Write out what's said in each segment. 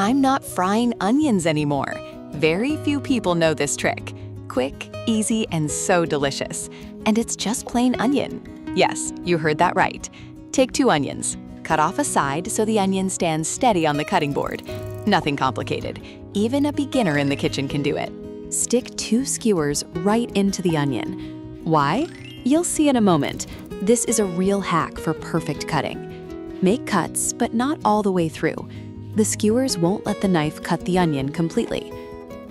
I'm not frying onions anymore. Very few people know this trick. Quick, easy, and so delicious. And it's just plain onion. Yes, you heard that right. Take 2 onions. Cut off a side so the onion stands steady on the cutting board. Nothing complicated. Even a beginner in the kitchen can do it. Stick 2 skewers right into the onion. Why? You'll see in a moment. This is a real hack for perfect cutting. Make cuts, but not all the way through. The skewers won't let the knife cut the onion completely.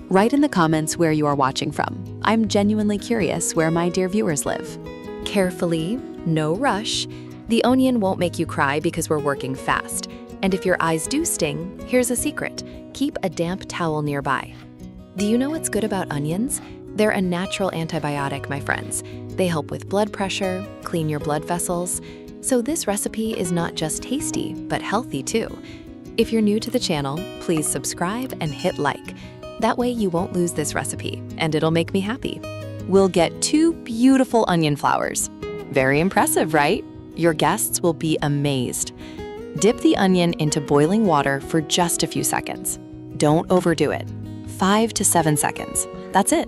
Write in the comments where you are watching from. I'm genuinely curious where my dear viewers live. Carefully, no rush. The onion won't make you cry because we're working fast. And if your eyes do sting, here's a secret. Keep a damp towel nearby. Do you know what's good about onions? They're a natural antibiotic, my friends. They help with blood pressure, clean your blood vessels. So this recipe is not just tasty, but healthy too. If you're new to the channel, please subscribe and hit like. That way you won't lose this recipe, and it'll make me happy. We'll get 2 beautiful onion flowers. Very impressive, right? Your guests will be amazed. Dip the onion into boiling water for just a few seconds. Don't overdo it. 5 to 7 seconds. That's it.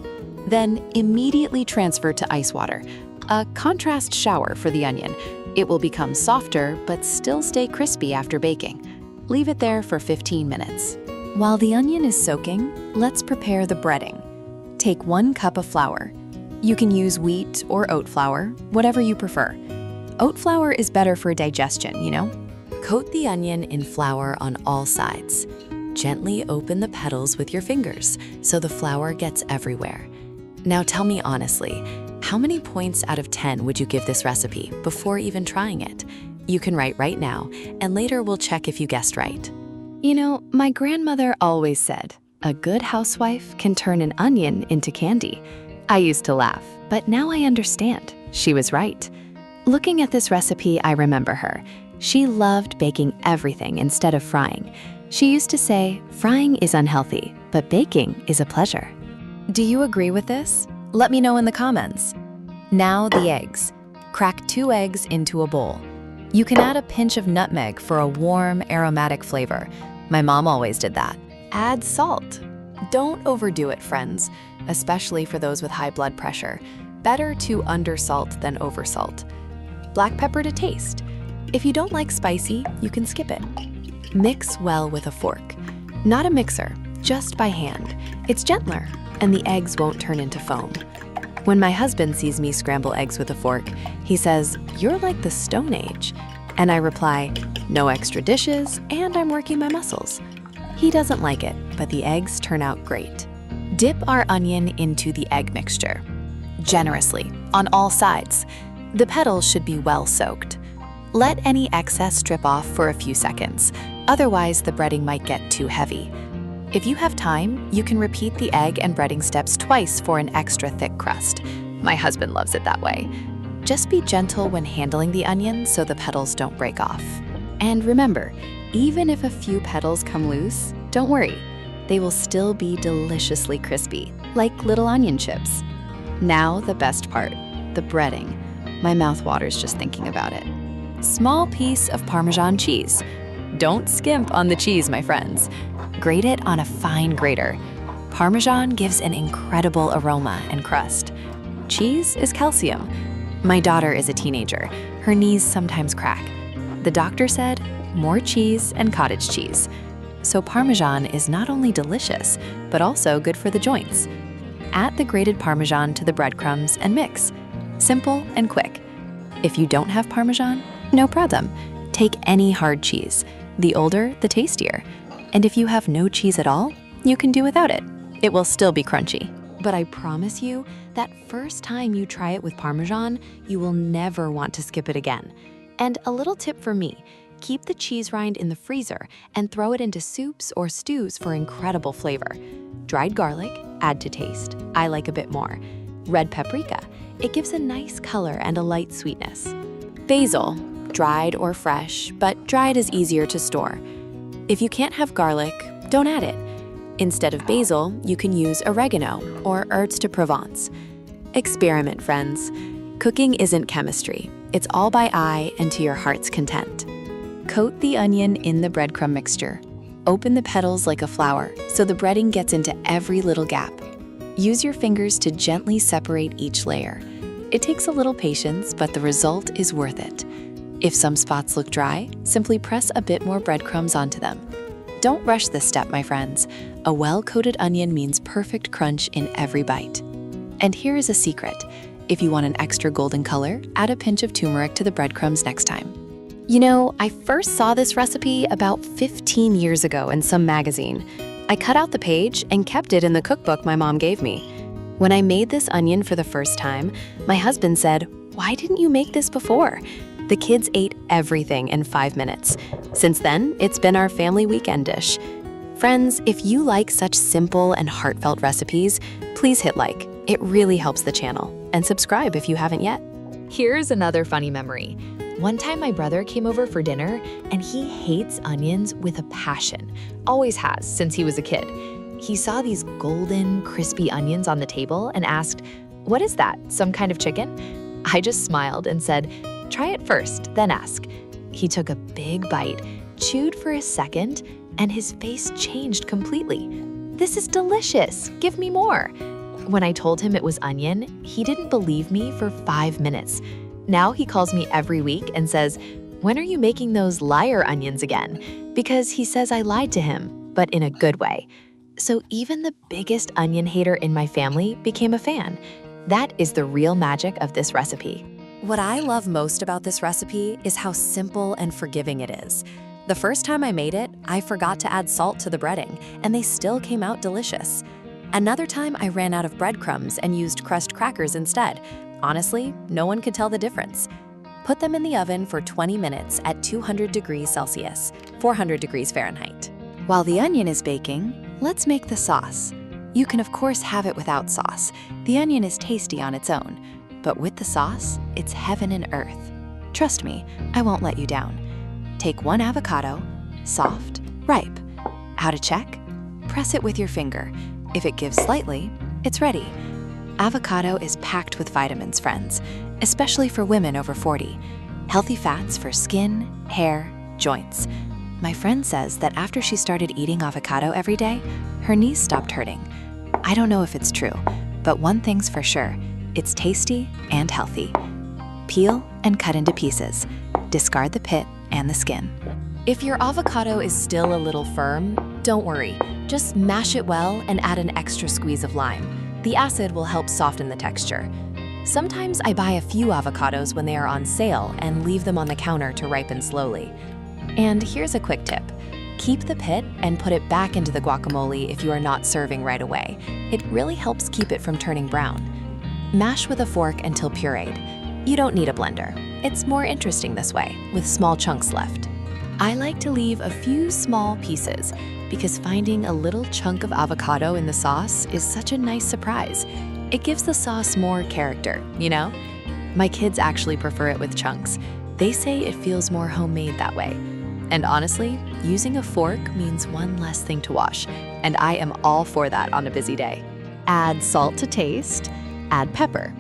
Then immediately transfer to ice water, a contrast shower for the onion. It will become softer but still stay crispy after baking. Leave it there for 15 minutes. While the onion is soaking, let's prepare the breading. Take 1 cup of flour. You can use wheat or oat flour, whatever you prefer. Oat flour is better for digestion, you know? Coat the onion in flour on all sides. Gently open the petals with your fingers so the flour gets everywhere. Now tell me honestly, how many points out of 10 would you give this recipe before even trying it? You can write right now, and later we'll check if you guessed right. You know, my grandmother always said, a good housewife can turn an onion into candy. I used to laugh, but now I understand. She was right. Looking at this recipe, I remember her. She loved baking everything instead of frying. She used to say, frying is unhealthy, but baking is a pleasure. Do you agree with this? Let me know in the comments. Now the eggs. Crack 2 eggs into a bowl. You can add a pinch of nutmeg for a warm, aromatic flavor. My mom always did that. Add salt. Don't overdo it, friends, especially for those with high blood pressure. Better to undersalt than oversalt. Black pepper to taste. If you don't like spicy, you can skip it. Mix well with a fork. Not a mixer, just by hand. It's gentler, and the eggs won't turn into foam. When my husband sees me scramble eggs with a fork, he says, "You're like the Stone Age." And I reply, "No extra dishes, and I'm working my muscles." He doesn't like it, but the eggs turn out great. Dip our onion into the egg mixture. Generously, on all sides. The petals should be well soaked. Let any excess drip off for a few seconds, otherwise the breading might get too heavy. If you have time, you can repeat the egg and breading steps twice for an extra thick crust. My husband loves it that way. Just be gentle when handling the onion so the petals don't break off. And remember, even if a few petals come loose, don't worry. They will still be deliciously crispy, like little onion chips. Now the best part, the breading. My mouth waters just thinking about it. Small piece of Parmesan cheese. Don't skimp on the cheese, my friends. Grate it on a fine grater. Parmesan gives an incredible aroma and crust. Cheese is calcium. My daughter is a teenager. Her knees sometimes crack. The doctor said, more cheese and cottage cheese. So Parmesan is not only delicious, but also good for the joints. Add the grated Parmesan to the breadcrumbs and mix. Simple and quick. If you don't have Parmesan, no problem. Take any hard cheese. The older, the tastier. And if you have no cheese at all, you can do without it. It will still be crunchy. But I promise you, that first time you try it with Parmesan, you will never want to skip it again. And a little tip for me, keep the cheese rind in the freezer and throw it into soups or stews for incredible flavor. Dried garlic, add to taste. I like a bit more. Red paprika, it gives a nice color and a light sweetness. Basil, dried or fresh, but dried is easier to store. If you can't have garlic, don't add it. Instead of basil, you can use oregano or herbes de Provence. Experiment, friends. Cooking isn't chemistry. It's all by eye and to your heart's content. Coat the onion in the breadcrumb mixture. Open the petals like a flower so the breading gets into every little gap. Use your fingers to gently separate each layer. It takes a little patience, but the result is worth it. If some spots look dry, simply press a bit more breadcrumbs onto them. Don't rush this step, my friends. A well-coated onion means perfect crunch in every bite. And here is a secret. If you want an extra golden color, add a pinch of turmeric to the breadcrumbs next time. You know, I first saw this recipe about 15 years ago in some magazine. I cut out the page and kept it in the cookbook my mom gave me. When I made this onion for the first time, my husband said, "Why didn't you make this before?" The kids ate everything in 5 minutes. Since then, it's been our family weekend dish. Friends, if you like such simple and heartfelt recipes, please hit like. It really helps the channel. And subscribe if you haven't yet. Here's another funny memory. One time my brother came over for dinner and he hates onions with a passion. Always has since he was a kid. He saw these golden, crispy onions on the table and asked, "What is that, some kind of chicken?" I just smiled and said, "Try it first, then ask." He took a big bite, chewed for a second, and his face changed completely. "This is delicious, give me more." When I told him it was onion, he didn't believe me for 5 minutes. Now he calls me every week and says, "When are you making those liar onions again?" Because he says I lied to him, but in a good way. So even the biggest onion hater in my family became a fan. That is the real magic of this recipe. What I love most about this recipe is how simple and forgiving it is. The first time I made it, I forgot to add salt to the breading, and they still came out delicious. Another time, I ran out of breadcrumbs and used crushed crackers instead. Honestly, no one could tell the difference. Put them in the oven for 20 minutes at 200 degrees Celsius, 400 degrees Fahrenheit. While the onion is baking, let's make the sauce. You can of course have it without sauce. The onion is tasty on its own, but with the sauce, it's heaven and earth. Trust me, I won't let you down. Take 1 avocado, soft, ripe. How to check? Press it with your finger. If it gives slightly, it's ready. Avocado is packed with vitamins, friends, especially for women over 40. Healthy fats for skin, hair, joints. My friend says that after she started eating avocado every day, her knees stopped hurting. I don't know if it's true, but one thing's for sure, it's tasty and healthy. Peel and cut into pieces. Discard the pit and the skin. If your avocado is still a little firm, don't worry. Just mash it well and add an extra squeeze of lime. The acid will help soften the texture. Sometimes I buy a few avocados when they are on sale and leave them on the counter to ripen slowly. And here's a quick tip. Keep the pit and put it back into the guacamole if you are not serving right away. It really helps keep it from turning brown. Mash with a fork until pureed. You don't need a blender. It's more interesting this way, with small chunks left. I like to leave a few small pieces because finding a little chunk of avocado in the sauce is such a nice surprise. It gives the sauce more character, you know? My kids actually prefer it with chunks. They say it feels more homemade that way. And honestly, using a fork means one less thing to wash, and I am all for that on a busy day. Add salt to taste, add pepper.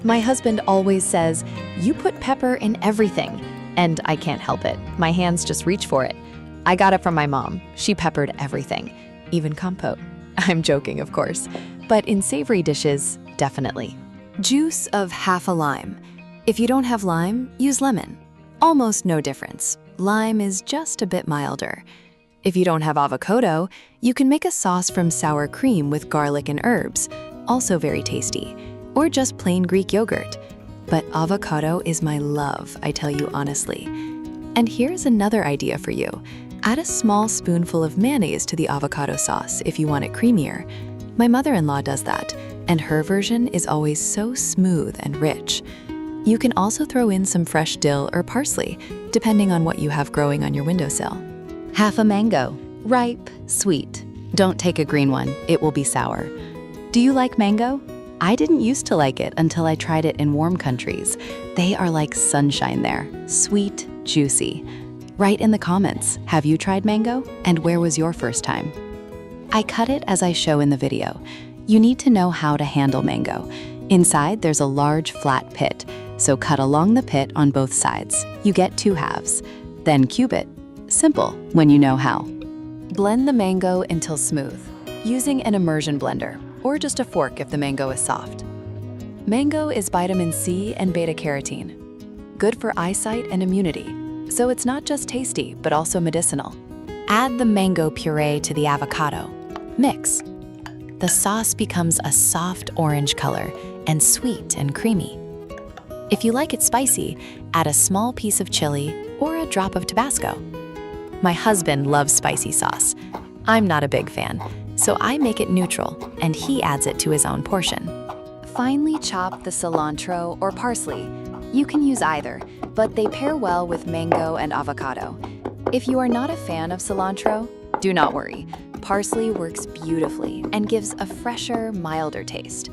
My husband always says, "You put pepper in everything," and I can't help it. My hands just reach for it. I got it from my mom. She peppered everything, even compote. I'm joking, of course, but in savory dishes, definitely. Juice of half a lime. If you don't have lime, use lemon. Almost no difference. Lime is just a bit milder. If you don't have avocado, you can make a sauce from sour cream with garlic and herbs, also very tasty, or just plain Greek yogurt. But avocado is my love, I tell you honestly. And here's another idea for you. Add a small spoonful of mayonnaise to the avocado sauce if you want it creamier. My mother-in-law does that, and her version is always so smooth and rich. You can also throw in some fresh dill or parsley, depending on what you have growing on your windowsill. Half a mango, ripe, sweet. Don't take a green one, it will be sour. Do you like mango? I didn't used to like it until I tried it in warm countries. They are like sunshine there, sweet, juicy. Write in the comments, have you tried mango? And where was your first time? I cut it as I show in the video. You need to know how to handle mango. Inside, there's a large flat pit, so cut along the pit on both sides. You get 2 halves. Then cube it. Simple when you know how. Blend the mango until smooth, using an immersion blender, or just a fork if the mango is soft. Mango is vitamin C and beta-carotene, good for eyesight and immunity, so it's not just tasty, but also medicinal. Add the mango puree to the avocado. Mix. The sauce becomes a soft orange color and sweet and creamy. If you like it spicy, add a small piece of chili or a drop of Tabasco. My husband loves spicy sauce. I'm not a big fan, so I make it neutral, and he adds it to his own portion. Finely chop the cilantro or parsley. You can use either, but they pair well with mango and avocado. If you are not a fan of cilantro, do not worry. Parsley works beautifully and gives a fresher, milder taste.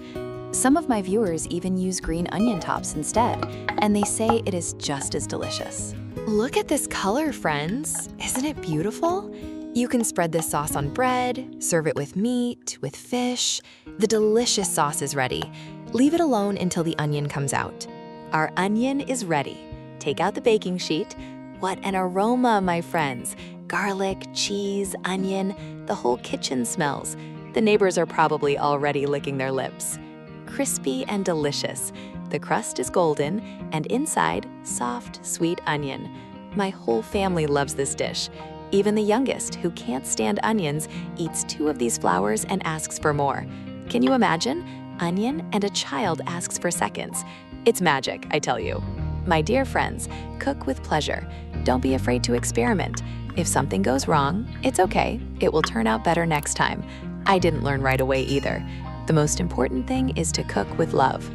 Some of my viewers even use green onion tops instead, and they say it is just as delicious. Look at this color, friends. Isn't it beautiful? You can spread this sauce on bread, serve it with meat, with fish. The delicious sauce is ready. Leave it alone until the onion comes out. Our onion is ready. Take out the baking sheet. What an aroma, my friends. Garlic, cheese, onion, the whole kitchen smells. The neighbors are probably already licking their lips. Crispy and delicious. The crust is golden, and inside, soft, sweet onion. My whole family loves this dish. Even the youngest, who can't stand onions, eats 2 of these flowers and asks for more. Can you imagine? Onion and a child asks for seconds. It's magic, I tell you. My dear friends, cook with pleasure. Don't be afraid to experiment. If something goes wrong, it's okay. It will turn out better next time. I didn't learn right away either. The most important thing is to cook with love.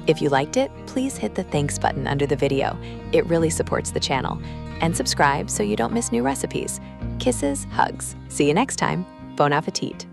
If you liked it, please hit the thanks button under the video. It really supports the channel. And subscribe so you don't miss new recipes. Kisses, hugs. See you next time. Bon appetit.